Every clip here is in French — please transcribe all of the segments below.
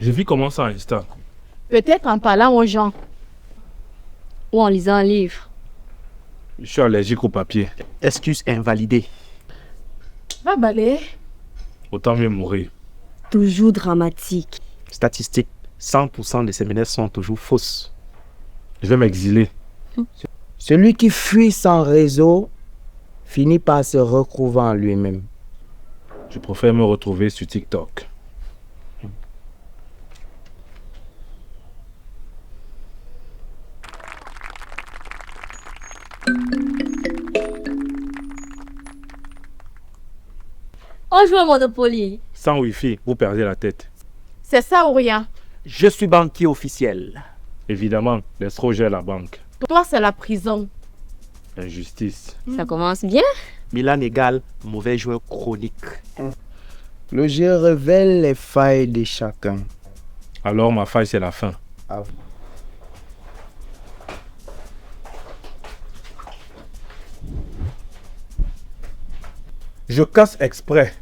Je vis comment ça Insta. Peut-être en parlant aux gens. Ou en lisant un livre. Je suis allergique au papier. Excuse invalidée. Va balayer. Autant mieux mourir. Toujours dramatique. Statistique. 100% des séminaires sont toujours fausses. Je vais m'exiler. Celui qui fuit sans réseau finit par se retrouver en lui-même. Je préfère me retrouver sur TikTok. On joue au Monopoly. Sans Wi-Fi, vous perdez la tête. C'est ça ou rien. Je suis banquier officiel. Évidemment, l'escroc gère la banque. Toi, c'est la prison. Injustice. Ça commence bien. Milan égale mauvais joueur chronique. Le jeu révèle les failles de chacun. Alors ma faille, c'est la fin. Je casse exprès.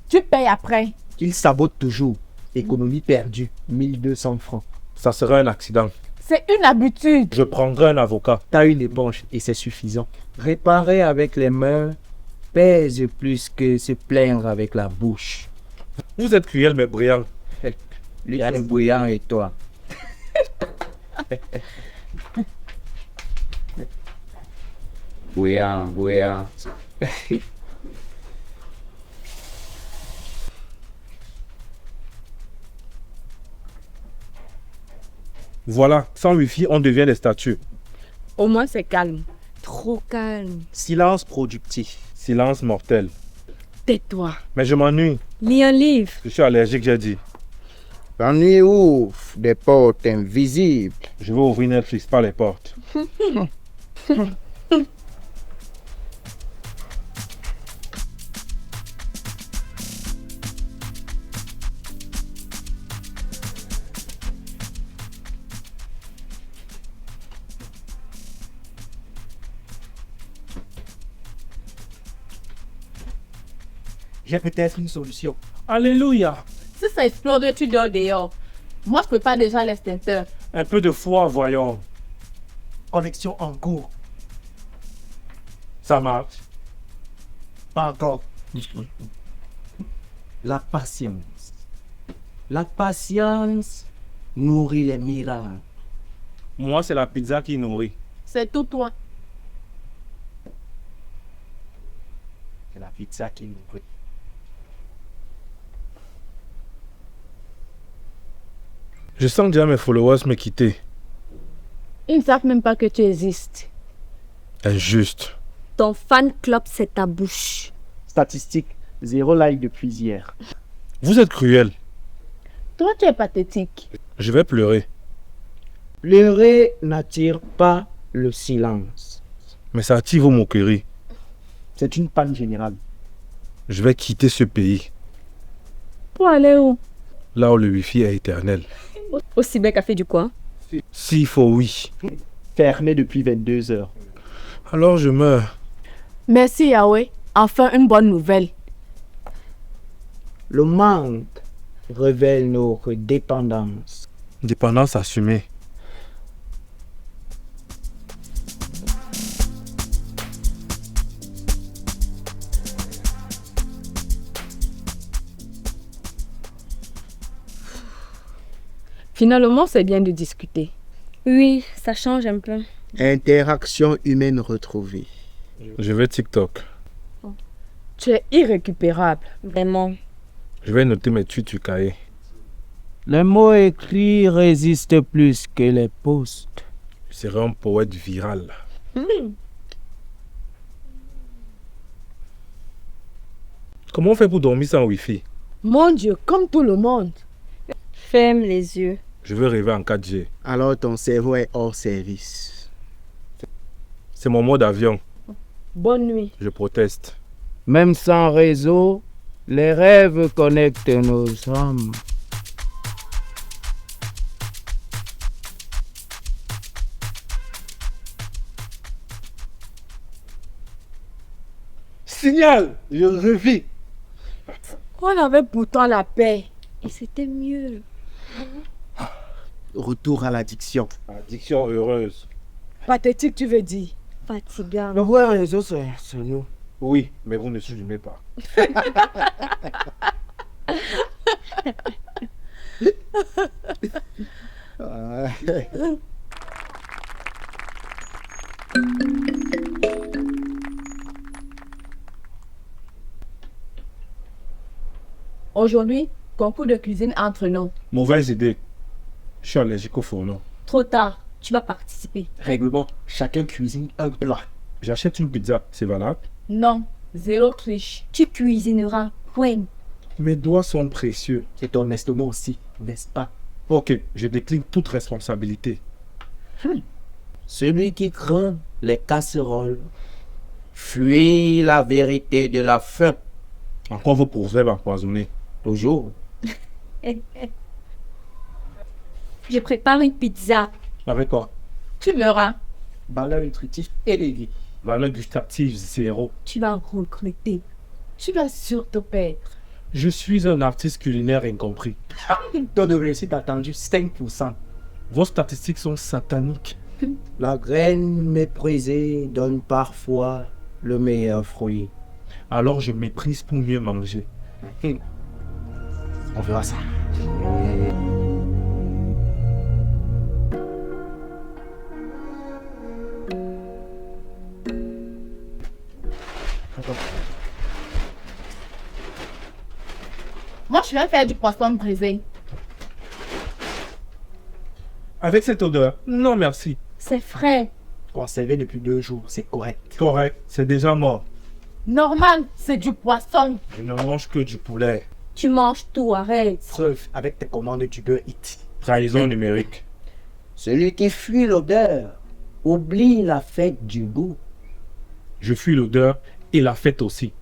Tu payes après. Il sabote toujours. Économie perdue, 1200 francs. Ça sera un accident. C'est une habitude. Je prendrai un avocat. T'as une éponge et c'est suffisant. Réparer avec les mains pèse plus que se plaindre avec la bouche. Vous êtes cruel mais brillant. Lui, est bouillant et toi. Bouillant. Voilà, sans Wi-Fi, on devient des statues. Au moins, c'est calme. Trop calme. Silence productif. Silence mortel. Tais-toi. Mais je m'ennuie. Lis un livre. Je suis allergique, j'ai dit. L'ennui ouvre des portes invisibles. Je vais ouvrir Netflix par les portes. J'ai peut-être une solution. Alléluia. Si ça explose, tu dors dehors. Moi, je prépare déjà l'extincteur. Un peu de foi, voyons. Connexion en cours. Ça marche. Pas encore. La patience. La patience nourrit les miracles. Moi, c'est la pizza qui nourrit. C'est tout toi. C'est la pizza qui nourrit. Je sens déjà mes followers me quitter. Ils ne savent même pas que tu existes. Injuste. Ton fan club, c'est ta bouche. Statistique. 0 like depuis hier. Vous êtes cruel. Toi, tu es pathétique. Je vais pleurer. Pleurer n'attire pas le silence. Mais ça attire vos moqueries. C'est une panne générale. Je vais quitter ce pays. Pour aller où? Là où le Wi-Fi est éternel. Au cybercafé du coin. S'il faut, oui. Fermé depuis 22 heures. Alors je meurs. Merci Yahweh. Enfin, une bonne nouvelle. Le manque révèle notre dépendance. Dépendance assumée. Finalement, c'est bien de discuter. Oui, ça change un peu. Interaction humaine retrouvée. Je vais TikTok. Tu es irrécupérable. Vraiment. Je vais noter mes tweets sur cahier. Les mots écrits résistent plus que les posts. Je serai un poète viral. Comment on fait pour dormir sans Wi-Fi? Mon Dieu, comme tout le monde. Ferme les yeux. Je veux rêver en 4G. Alors ton cerveau est hors service. C'est mon mode avion. Bonne nuit. Je proteste. Même sans réseau, les rêves connectent nos âmes. Signal! Je revis. On avait pourtant la paix. Et c'était mieux. Retour à l'addiction. Addiction heureuse. Pathétique, tu veux dire. Fatigant. Le vrai réseau, c'est nous. Oui, mais vous ne suivez pas. Aujourd'hui, concours de cuisine entre nous. Mauvaise idée. Je suis allergique au fourneau. Trop tard. Tu vas participer. Règlement, chacun cuisine un plat. J'achète une pizza, c'est valable. Non, zéro triche. Tu cuisineras. Point. Mes doigts sont précieux. C'est ton estomac aussi, n'est-ce pas? Ok, je décline toute responsabilité. Celui qui craint les casseroles fuit la vérité de la faim. Encore vos proverbes empoisonnés. Toujours. Je prépare une pizza. Avec quoi? Tu verras. Valeur nutritive élevée. Valeur gustative zéro. Tu vas regretter. Tu vas surtout perdre. Je suis un artiste culinaire incompris. Taux de réussite attendu 5%. Vos statistiques sont sataniques. La graine méprisée donne parfois le meilleur fruit. Alors je méprise pour mieux manger. On verra ça. Moi, je vais faire du poisson brisé. Avec cette odeur? Non merci. C'est frais. Conservé depuis 2 jours, c'est correct. Correct, c'est déjà mort. Normal, c'est du poisson. Je ne mange que du poulet. Tu manges tout, arrête. Preuve avec tes commandes du Uber Eats. Trahison numérique. Celui qui fuit l'odeur oublie la fête du goût. Je fuis l'odeur et la fête aussi.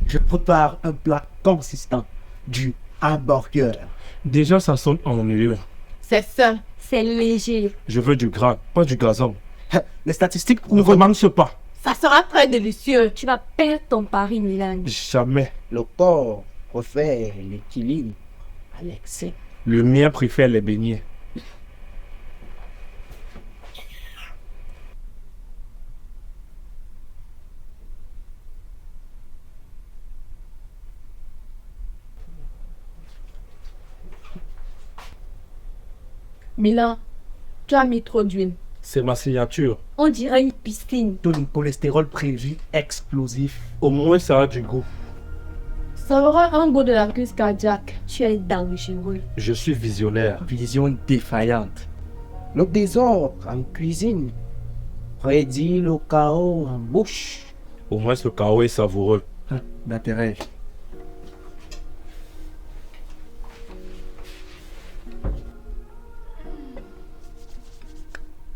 Je prépare un plat consistant, du hamburger. Déjà ça sonne ennuyeux. C'est ça. C'est léger. Je veux du gras, pas du gazon. Les statistiques Ne prouvent romance pas. Ça sera très délicieux. Tu vas perdre ton pari, Milan. Jamais. le corps préfère l'équilibre à l'excès. Le mien préfère les beignets. Milan, tu as mis trop d'huile. C'est ma signature. On dirait une piscine. Taux de cholestérol prévu explosif. Au moins ça a du goût. Ça aura un goût de la crise cardiaque. Tu es dangereux. Je suis visionnaire. Vision défaillante. Le désordre en cuisine prédit le chaos en bouche. Au moins ce chaos est savoureux. D'intérêt.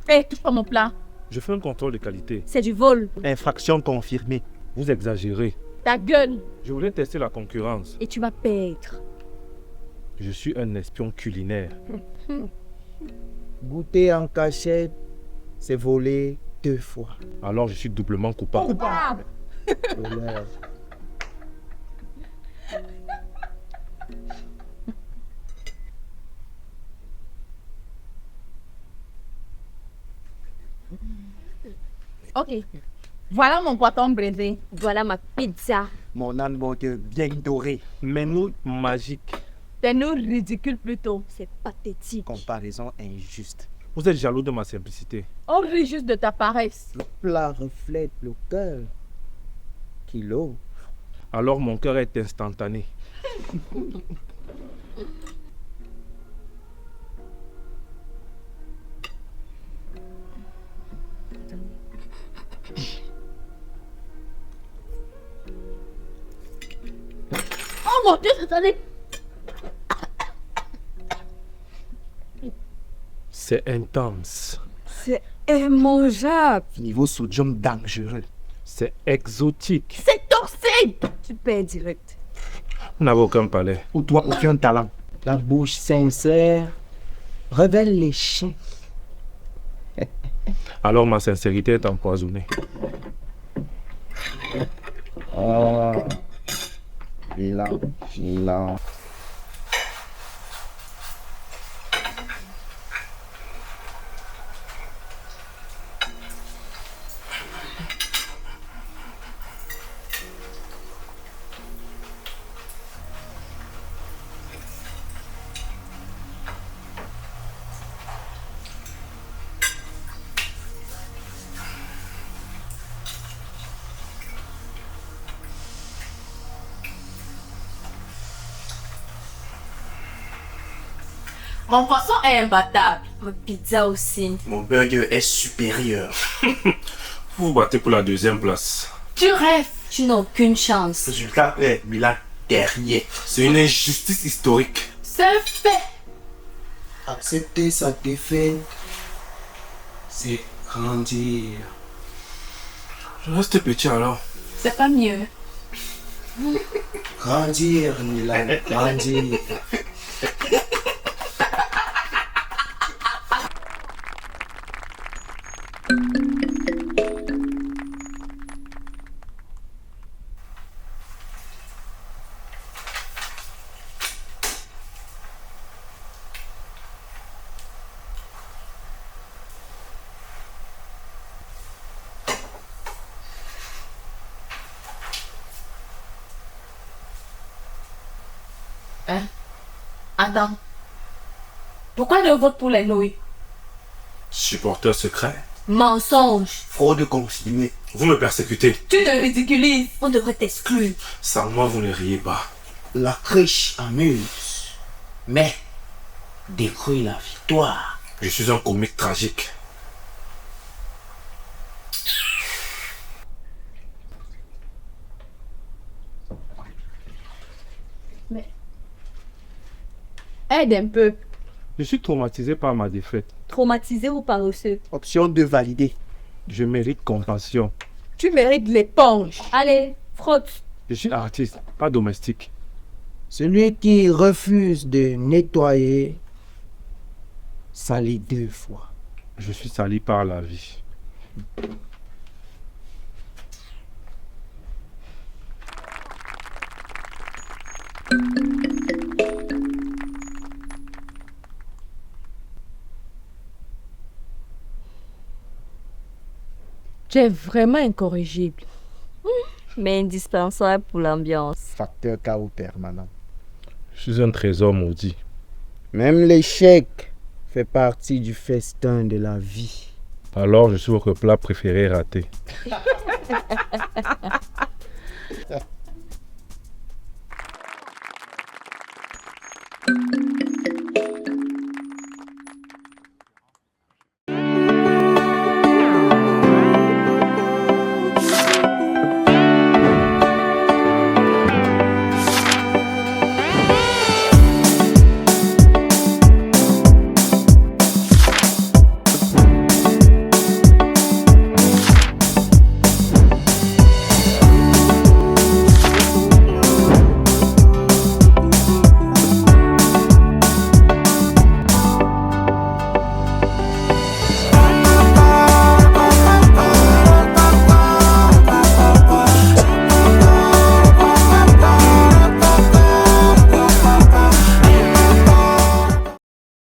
Hé, touche pas mon plat. Je fais un contrôle de qualité. C'est du vol. Infraction confirmée. Vous exagérez. Ta gueule. Je voulais tester la concurrence. Et tu vas perdre. Je suis un espion culinaire. Goûter en cachette, c'est voler 2 fois. Alors je suis doublement coupable. Voleur. Ok. Voilà mon poisson brisé. Voilà ma pizza. Mon hamburger bien doré. Menu magique. T'es nous ridicule plutôt. C'est pathétique. Comparaison injuste. Vous êtes jaloux de ma simplicité. On rit juste de ta paresse. Le plat reflète le cœur. Kilo. Alors mon cœur est instantané. Oh mon Dieu, cette année. C'est intense. C'est immangeable. Niveau sodium dangereux. C'est exotique. C'est toxique. Tu perds direct. Vous n'avez aucun palais. Ou toi, aucun talent. La bouche sincère révèle les chiens. Alors ma sincérité est empoisonnée. Oh, là, là. Mon poisson est imbattable. Ma pizza aussi. Mon burger est supérieur. Vous vous battez pour la deuxième place. Tu rêves. Tu n'as aucune chance. Résultat est Milan dernier. C'est une injustice historique. C'est fait. Accepter sa défaite, c'est grandir. Je reste petit alors. C'est pas mieux. Grandir, Milan, grandir. Hein? Attends. Pourquoi je vote pour les nouilles? Supporter secret. Mensonge. Fraude confirmée. Vous me persécutez. Tu te ridiculises. On devrait t'exclure. Sans moi, vous ne riez pas. La triche amuse, mais détruit la victoire. Je suis un comique tragique. Aide un peu. Je suis traumatisé par ma défaite. Traumatisé ou paresseux. Option 2 validée. Je mérite compassion. Tu mérites l'éponge. Allez, frotte. Je suis artiste, pas domestique. Celui qui refuse de nettoyer salit 2 fois. Je suis sali par la vie. Tu es vraiment incorrigible. Mais indispensable pour l'ambiance. Facteur chaos permanent. Je suis un trésor maudit. Même l'échec fait partie du festin de la vie. Alors je suis votre plat préféré raté.